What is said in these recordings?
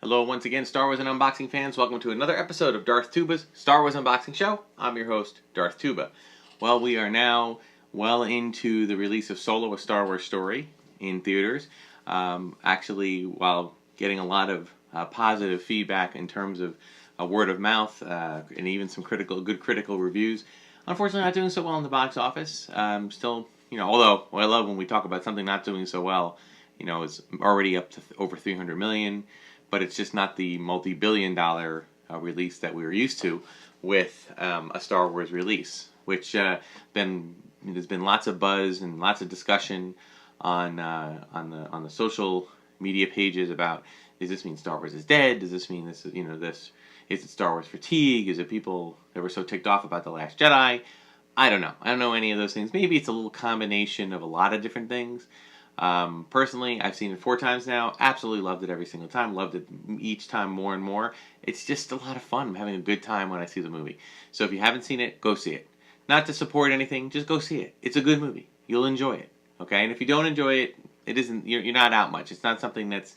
Hello once again, Star Wars and Unboxing fans. Welcome to another episode of Darth Tuba's Star Wars Unboxing Show. I'm your host, Darth Tuba. Well, we are now well into the release of Solo, a Star Wars Story in theaters. Actually, while getting a lot of positive feedback in terms of word of mouth and even some good critical reviews. Unfortunately, not doing so well in the box office. Still, although I love when we talk about something not doing so well, it's already up to over 300 million. But it's just not the multi-billion-dollar release that we were used to with a Star Wars release, which there's been lots of buzz and lots of discussion on the social media pages about, does this mean Star Wars is dead? Does this mean this is it Star Wars fatigue? Is it people that were so ticked off about The Last Jedi? I don't know. I don't know any of those things. Maybe it's a little combination of a lot of different things. Personally, I've seen it 4 times now. Absolutely loved it every single time. Loved it each time more and more. It's just a lot of fun. I'm having a good time when I see the movie. So if you haven't seen it, go see it. Not to support anything, just go see it. It's a good movie. You'll enjoy it. Okay? And if you don't enjoy it, it isn't. You're not out much. It's not something that's,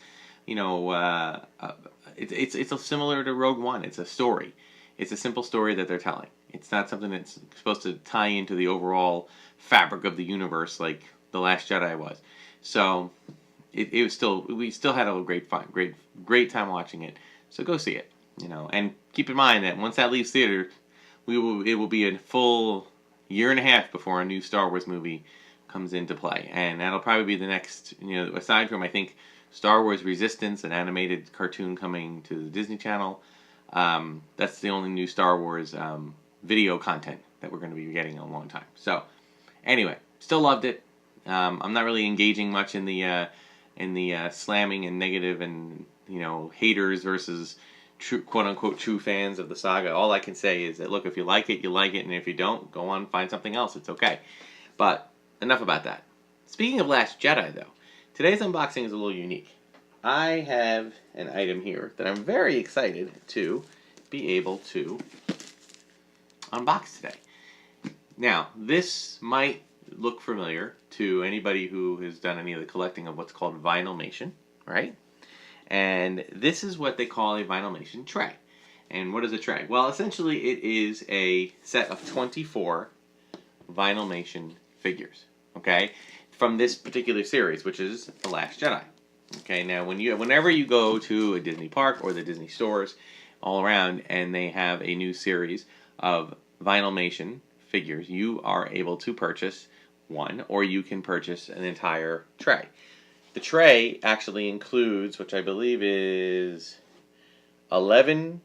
it's similar to Rogue One. It's a story. It's a simple story that they're telling. It's not something that's supposed to tie into the overall fabric of the universe like The Last Jedi was. So we still had a great time watching it. So go see it, and keep in mind that once that leaves theater, it will be a full year and a half before a new Star Wars movie comes into play, and that'll probably be the next, aside from I think Star Wars Resistance, an animated cartoon coming to the Disney Channel. That's the only new Star Wars video content that we're going to be getting in a long time. So anyway, still loved it. I'm not really engaging much in the slamming and negative and haters versus true, quote unquote true fans of the saga. All I can say is that look, if you like it, you like it, and if you don't, go on and find something else. It's okay. But enough about that. Speaking of Last Jedi, though, today's unboxing is a little unique. I have an item here that I'm very excited to be able to unbox today. Now, this might look familiar to anybody who has done any of the collecting of what's called Vinylmation, right? And this is what they call a Vinylmation tray. And what is a tray? Well, essentially it is a set of 24 Vinylmation figures, okay? From this particular series, which is The Last Jedi. Okay, now whenever you go to a Disney park or the Disney stores all around and they have a new series of Vinylmation figures, you are able to purchase one, or you can purchase an entire tray. The tray actually includes, which I believe is 11,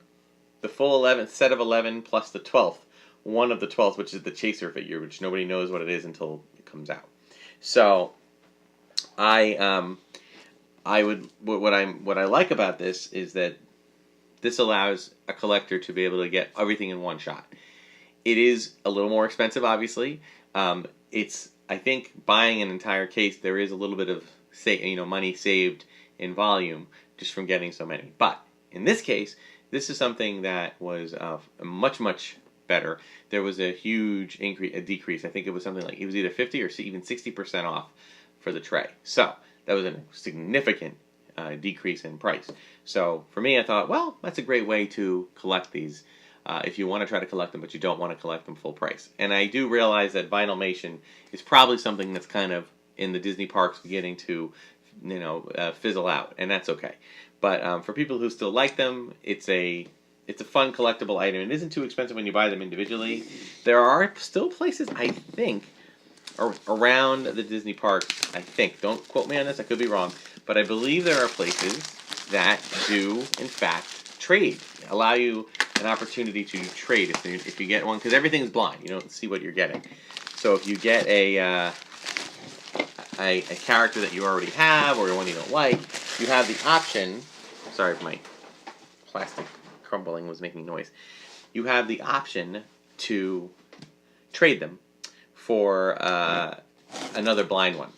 the full 11 set of 11 plus the 12th, one of the 12th, which is the chaser figure, which nobody knows what it is until it comes out. So, what I like about this is that this allows a collector to be able to get everything in one shot. It is a little more expensive, obviously. I think buying an entire case, there is a little bit of money saved in volume just from getting so many. But in this case, this is something that was much better. There was a huge decrease. I think it was something like, it was either 50 or even 60% off for the tray. So that was a significant decrease in price. So for me, I thought, well, that's a great way to collect these. If you want to try to collect them, but you don't want to collect them full price. And I do realize that Vinylmation is probably something that's kind of in the Disney parks beginning to, fizzle out, and that's okay. But for people who still like them, it's a fun collectible item. It isn't too expensive when you buy them individually. There are still places, I think, around the Disney parks, I think. Don't quote me on this, I could be wrong. But I believe there are places that do, in fact, trade. Allow you an opportunity to trade if you get one, because everything's blind. You don't see what you're getting. So if you get a character that you already have or one you don't like, you have the option. Sorry if my plastic crumbling was making noise. You have the option to trade them for another blind one.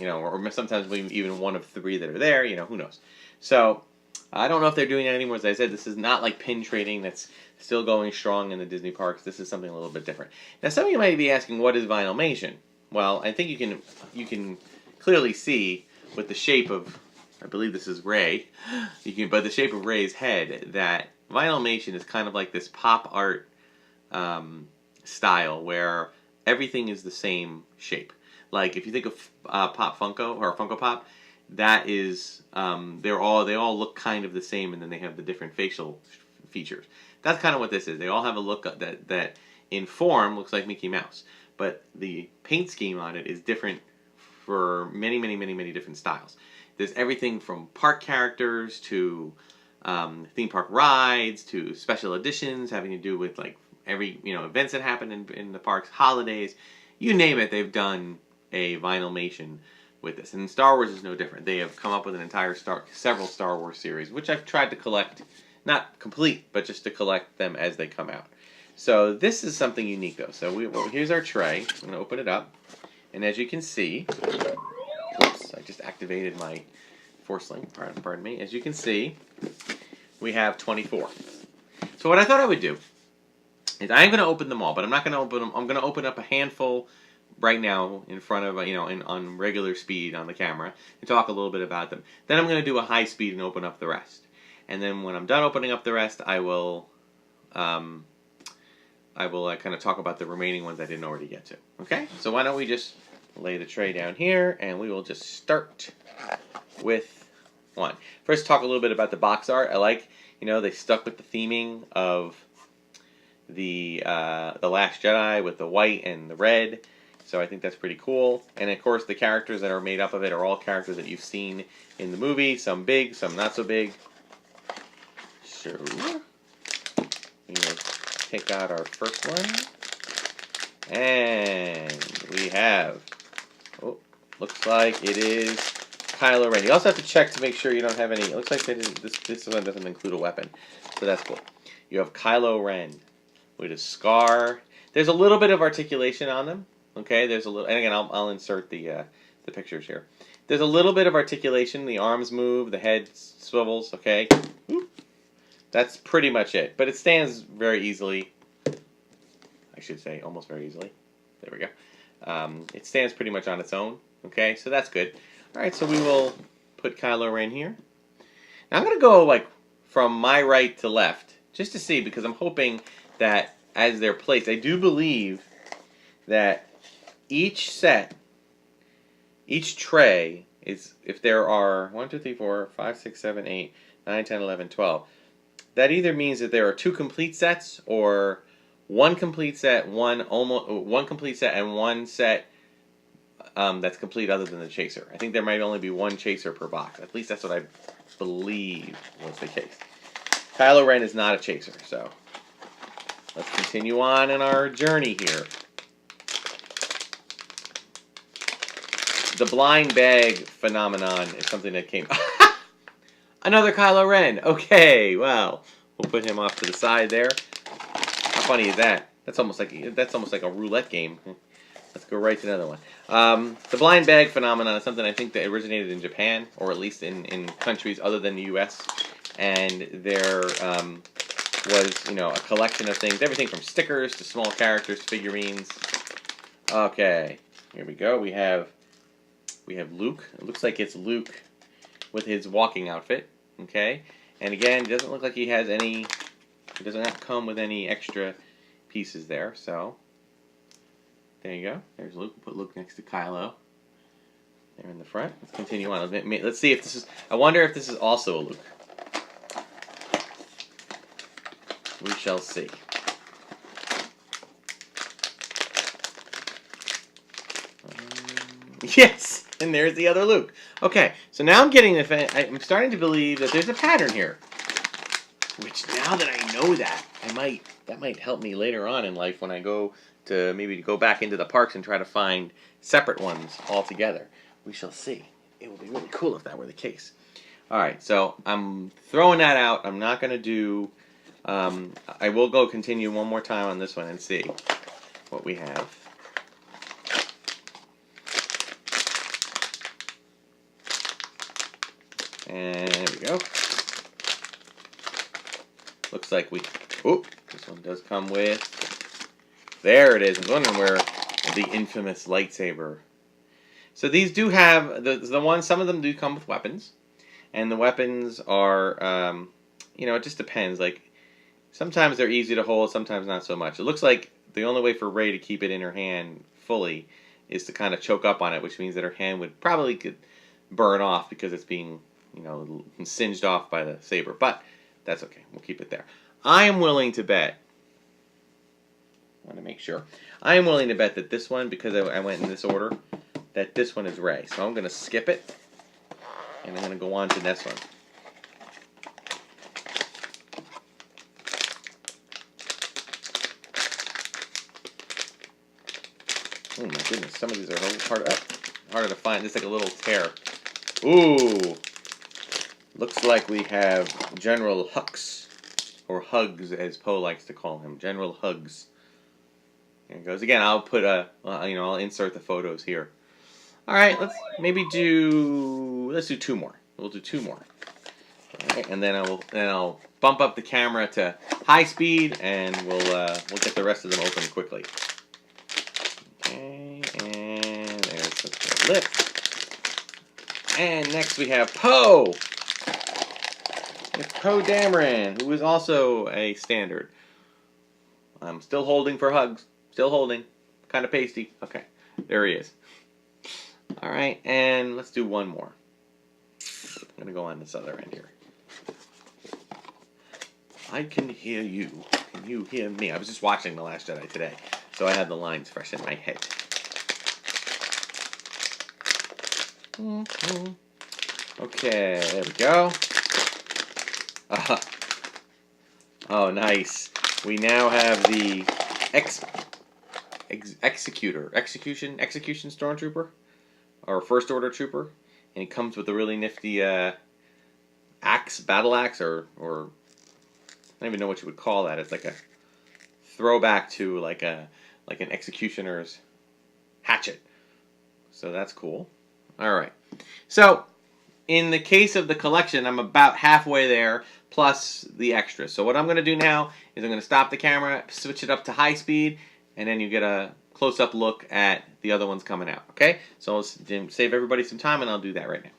Or sometimes even one of 3 that are there. Who knows? So I don't know if they're doing that anymore. As I said, this is not like pin trading that's still going strong in the Disney parks. This is something a little bit different. Now, some of you might be asking, what is Vinylmation? Well, I think you can clearly see with the shape of I believe this is Rey. But the shape of Rey's head. That Vinylmation is kind of like this pop art style where everything is the same shape. Like if you think of Pop Funko or Funko Pop, that is they all look kind of the same, and then they have the different facial features. That's kind of what this is. They all have a look that in form looks like Mickey Mouse, but the paint scheme on it is different for many different styles. There's everything from park characters to theme park rides to special editions having to do with like every events that happen in the parks, holidays, you name it. They've done a Vinylmation with this, and Star Wars is no different. They have come up with an entire several Star Wars series, which I've tried to collect, not complete, but just to collect them as they come out. So this is something unique though. So here's our tray. I'm going to open it up, and as you can see, oops, I just activated my force link. Pardon me. As you can see, we have 24. So what I thought I would do is I'm going to open them all, but I'm not going to open them. I'm going to open up a handful right now in front of on regular speed on the camera and talk a little bit about them. Then I'm going to do a high speed and open up the rest. And then when I'm done opening up the rest, I will kind of talk about the remaining ones I didn't already get to. Okay? So why don't we just lay the tray down here, and we will just start with one. First, talk a little bit about the box art. I like, they stuck with the theming of the Last Jedi with the white and the red. So I think that's pretty cool. And of course, the characters that are made up of it are all characters that you've seen in the movie. Some big, some not so big. So we will take out our first one, and we have. Oh, looks like it is Kylo Ren. You also have to check to make sure you don't have any. It looks like this one doesn't include a weapon, so that's cool. You have Kylo Ren with a scar. There's a little bit of articulation on them. Okay, there's a little, and again, I'll insert the pictures here. There's a little bit of articulation. The arms move, the head swivels. Okay, that's pretty much it. But it stands very easily. I should say almost very easily. There we go. It stands pretty much on its own. Okay, so that's good. All right, so we will put Kylo Ren here. Now I'm gonna go like from my right to left just to see, because I'm hoping that as they're placed, I do believe that each tray is, if there are 1, 2, 3, 4, 5, 6, 7, 8, 9, 10, 11, 12, that either means that there are 2 complete sets or one complete set, one complete set, and one set that's complete other than the chaser. I think there might only be one chaser per box. At least that's what I believe was the case. Kylo Ren is not a chaser, so let's continue on in our journey here. The blind bag phenomenon is something that came. Another Kylo Ren. Okay, well, we'll put him off to the side there. How funny is that? That's almost like a roulette game. Let's go right to another one. The blind bag phenomenon is something I think that originated in Japan, or at least in countries other than the U.S. And there was a collection of things, everything from stickers to small characters, figurines. Okay, here we go. We have Luke. It looks like it's Luke with his walking outfit. Okay, and again, it doesn't look like he has any. It does not come with any extra pieces there. So there you go. There's Luke. Put Luke next to Kylo. There in the front. Let's continue on. Let's see if this is. I wonder if this is also a Luke. We shall see. Yes, and there's the other Luke. Okay, so now I'm starting to believe that there's a pattern here. Which, now that I know that might help me later on in life when I go back into the parks and try to find separate ones altogether. We shall see. It would be really cool if that were the case. All right, so I'm throwing that out. I'm not going to do. I will go continue one more time on this one and see what we have. And there we go. Looks like this one does come with, there it is. I was wondering where the infamous lightsaber. So these do have, some of them do come with weapons. And the weapons are, it just depends. Like, sometimes they're easy to hold, sometimes not so much. It looks like the only way for Rey to keep it in her hand fully is to kind of choke up on it, which means that her hand would probably could burn off because it's being, singed off by the saber. But that's okay. We'll keep it there. I am willing to bet. I want to make sure. I am willing to bet that this one, because I went in this order, that this one is Rey. So I'm going to skip it, and I'm going to go on to this one. Oh my goodness, some of these are harder to find. It's like a little tear. Ooh! Looks like we have General Hux, or Hugs as Poe likes to call him. General Hugs. There it goes. Again, I'll put I'll insert the photos here. Alright, let's do 2 more. We'll do 2 more. Alright, and then I'll bump up the camera to high speed, and we'll get the rest of them open quickly. Okay, and there's the lip. And next we have Poe! It's Poe Dameron, who is also a standard. I'm still holding for Hugs. Still holding. Kind of pasty. Okay, there he is. Alright, and let's do 1 more. I'm going to go on this other end here. I can hear you. Can you hear me? I was just watching The Last Jedi today, so I had the lines fresh in my head. Okay, there we go. Oh, nice. We now have the execution stormtrooper, or first order trooper, and he comes with a really nifty battle axe, or I don't even know what you would call that. It's like a throwback to like an executioner's hatchet. So that's cool. All right. So in the case of the collection, I'm about halfway there, plus the extras. So what I'm going to do now is I'm going to stop the camera, switch it up to high speed, and then you get a close-up look at the other ones coming out. Okay? So I'll save everybody some time, and I'll do that right now.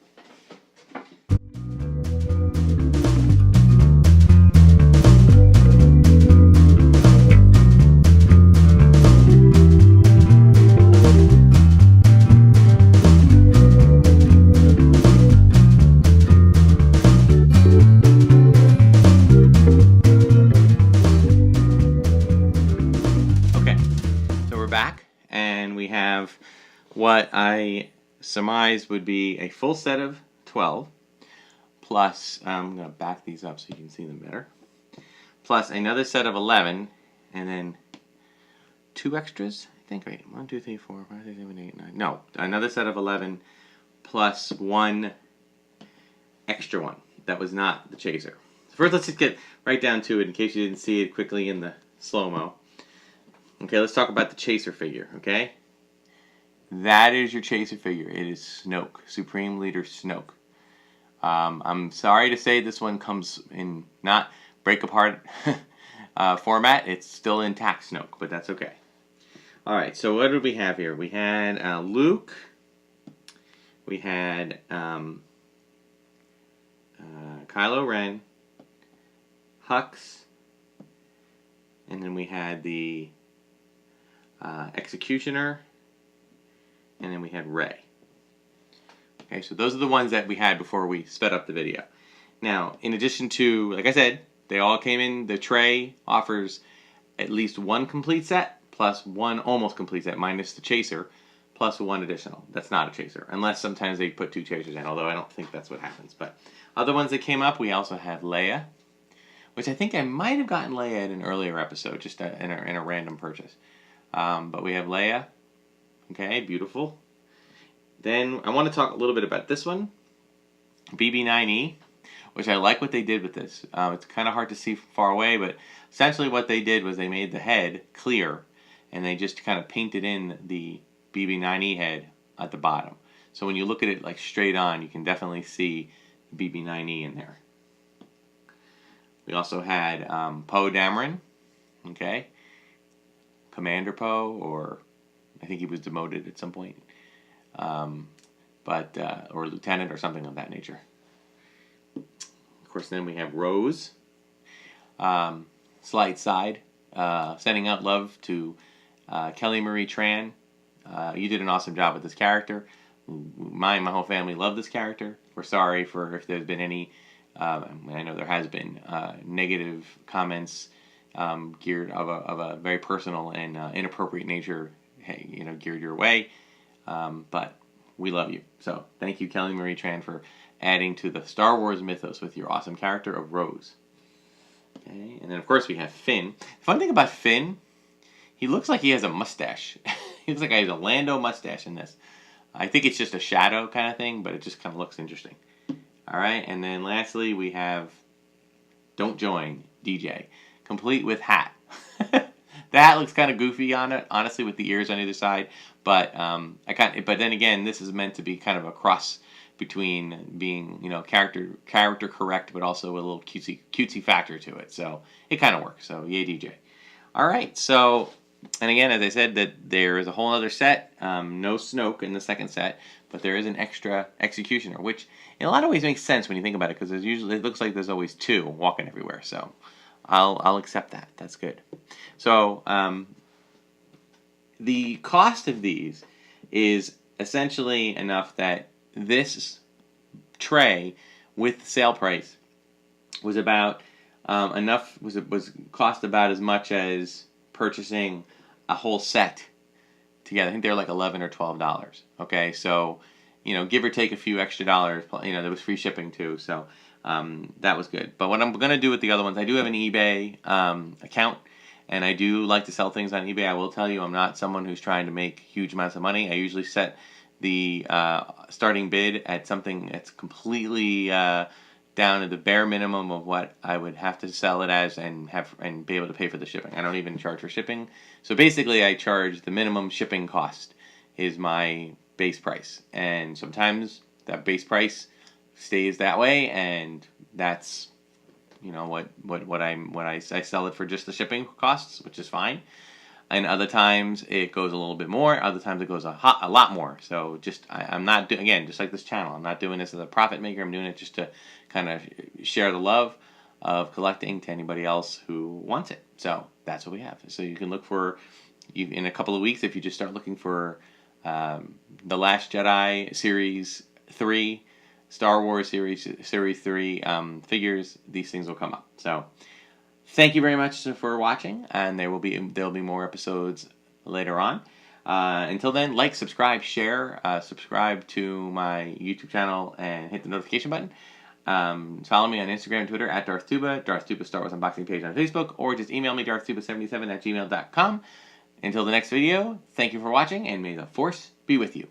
What I surmise would be a full set of 12, plus, I'm going to back these up so you can see them better, plus another set of 11, and then 2 extras, I think, right, 1, 2, 3, 4, 5, 6, 7, 8, 9, no, another set of 11, plus 1 extra one that was not the chaser. So first, let's just get right down to it in case you didn't see it quickly in the slow-mo. Okay, let's talk about the chaser figure, okay? That is your chaser figure. It is Snoke, Supreme Leader Snoke. I'm sorry to say this one comes in not break-apart format. It's still intact Snoke, but that's okay. Alright, so what did we have here? We had Luke. We had Kylo Ren. Hux. And then we had the Executioner. And then we had Rey. Okay, so those are the ones that we had before we sped up the video. Now, in addition to, like I said, they all came in, the tray offers at least 1 complete set, plus 1 almost complete set, minus the chaser, plus 1 additional. That's not a chaser, unless sometimes they put 2 chasers in, although I don't think that's what happens. But other ones that came up, we also have Leia, which I think I might have gotten Leia in an earlier episode, just in a random purchase. But we have Leia. Okay, beautiful. Then I want to talk a little bit about this one, BB-9E, which I like what they did with this. It's kind of hard to see from far away, but essentially what they did was they made the head clear, and they just kind of painted in the BB-9E head at the bottom. So when you look at it like straight on, you can definitely see BB-9E in there. We also had Poe Dameron, okay, Commander Poe, or I think he was demoted at some point, or lieutenant or something of that nature. course, then we have Rose. Slight side. Sending out love to Kelly Marie Tran. You did an awesome job with this character. My whole family love this character. We're sorry for if there's been any, I know there has been, negative comments geared of a very personal and inappropriate nature, geared your way. But we love you. So thank you, Kelly Marie Tran, for adding to the Star Wars mythos with your awesome character of Rose. Okay, and then of course we have Finn. The fun thing about Finn, he looks like he has a mustache. He looks like he has a Lando mustache in this. I think it's just a shadow kind of thing, but it just kind of looks interesting. All right, and then lastly we have Don't Join DJ, complete with hat. The hat looks kind of goofy on it, honestly, with the ears on either side. But but then again, this is meant to be kind of a cross between being, character correct, but also a little cutesy factor to it. So it kind of works. So yay, DJ. All right. So, and again, as I said, that there is a whole other set. No Snoke in the second set, but there is an extra executioner, which in a lot of ways makes sense when you think about it, because it looks like there's always two walking everywhere. So I'll accept that. That's good. So the cost of these is essentially enough that this tray with sale price was about was cost about as much as purchasing a whole set together. I think they're like $11 or $12. Okay, so give or take a few extra dollars. There was free shipping too, so that was good. But what I'm gonna do with the other ones, I do have an eBay account, and I do like to sell things on eBay. I will tell you, I'm not someone who's trying to make huge amounts of money. I usually set the starting bid at something that's completely down to the bare minimum of what I would have to sell it as and be able to pay for the shipping. I don't even charge for shipping. So basically I charge the minimum shipping cost is my base price. And sometimes that base price stays that way, and that's what I sell it for, just the shipping costs, which is fine. And other times it goes a little bit more. Other times it goes a lot more. So I'm not again, just like this channel, I'm not doing this as a profit maker. I'm doing it just to kind of share the love of collecting to anybody else who wants it. So that's what we have. So you can look for, in a couple of weeks, if you just start looking for The Last Jedi Series 3, Star Wars Series 3 figures, these things will come up. So thank you very much for watching, and there'll be more episodes later on. Until then, like, subscribe, share, subscribe to my YouTube channel, and hit the notification button. Follow me on Instagram and Twitter at Darth Tuba, Darth Tuba Star Wars Unboxing page on Facebook, or just email me darthtuba77@gmail.com. Until the next video, thank you for watching, and may the Force be with you.